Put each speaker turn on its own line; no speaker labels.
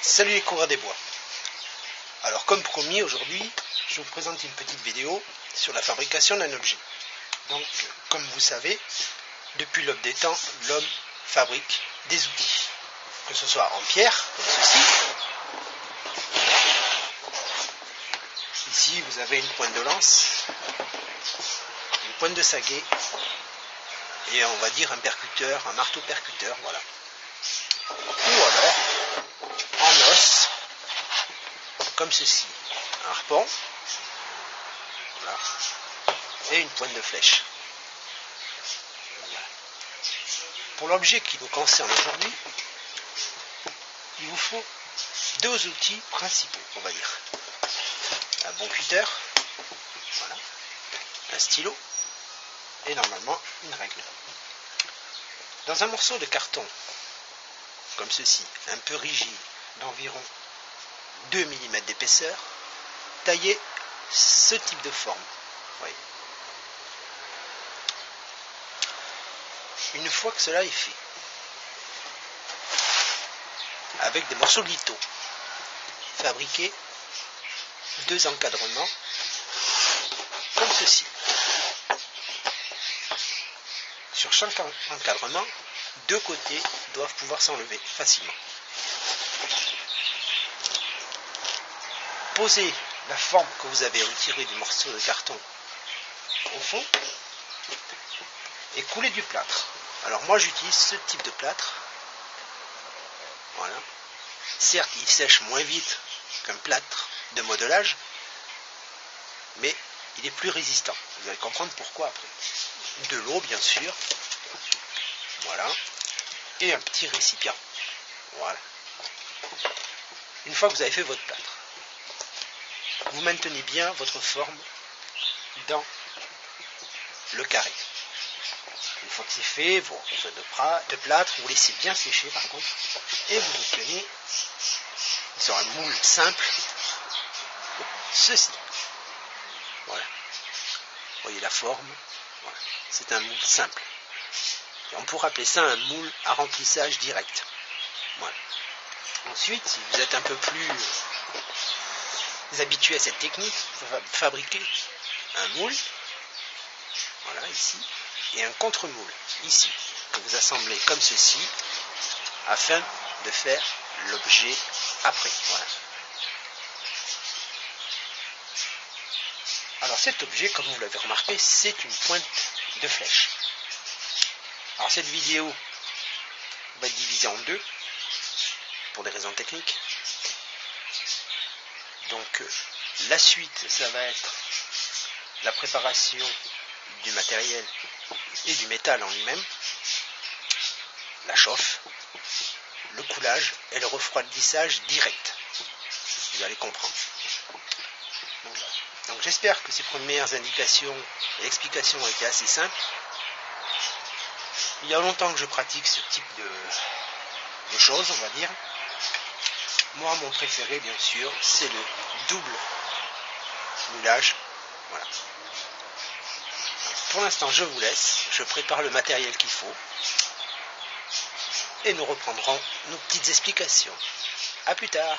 Salut les coureurs des bois. Alors comme promis, aujourd'hui je vous présente une petite vidéo sur la fabrication d'un objet. Donc comme vous savez, depuis l'aube des temps, l'homme fabrique des outils. Que ce soit en pierre, comme ceci. Ici vous avez une pointe de lance, une pointe de saguet et on va dire un percuteur, un marteau percuteur, voilà. Ou alors en os, comme ceci, un harpon, voilà, et une pointe de flèche. Voilà. Pour l'objet qui nous concerne aujourd'hui, il vous faut deux outils principaux, on va dire. Un bon cutter, voilà, un stylo, et normalement une règle. Dans un morceau de carton, comme ceci, un peu rigide, d'environ 2 mm d'épaisseur, taillez ce type de forme. Voyez. Une fois que cela est fait, avec des morceaux de litho, fabriquez deux encadrements comme ceci. Sur chaque encadrement, deux côtés doivent pouvoir s'enlever facilement. Posez la forme que vous avez retirée du morceau de carton au fond et coulez du plâtre. Alors moi j'utilise ce type de plâtre. Voilà. Certes, il sèche moins vite qu'un plâtre de modelage, mais il est plus résistant. Vous allez comprendre pourquoi après. De l'eau bien sûr. Voilà. Et un petit récipient. Voilà. Une fois que vous avez fait votre plâtre, vous maintenez bien votre forme dans le carré. Une fois que c'est fait, vos morceaux de plâtre, vous laissez bien sécher par contre, et vous obtenez sur un moule simple ceci. Voilà. Vous voyez la forme. Voilà. C'est un moule simple. Et on pourrait appeler ça un moule à remplissage direct. Voilà. Ensuite, si vous êtes un peu plus habitué à cette technique, vous fabriquez un moule, voilà ici, et un contre-moule ici, que vous assemblez comme ceci, afin de faire l'objet après. Voilà. Alors cet objet, comme vous l'avez remarqué, c'est une pointe de flèche. Alors cette vidéo va être divisée en deux, pour des raisons techniques. Donc la suite, ça va être la préparation du matériel et du métal en lui-même, la chauffe, le coulage et le refroidissage direct. Vous allez comprendre. Donc j'espère que ces premières indications et explications ont été assez simples. Il y a longtemps que je pratique ce type de choses, on va dire. Moi, mon préféré, bien sûr, c'est le double moulage. Voilà. Pour l'instant, je vous laisse. Je prépare le matériel qu'il faut. Et nous reprendrons nos petites explications. À plus tard.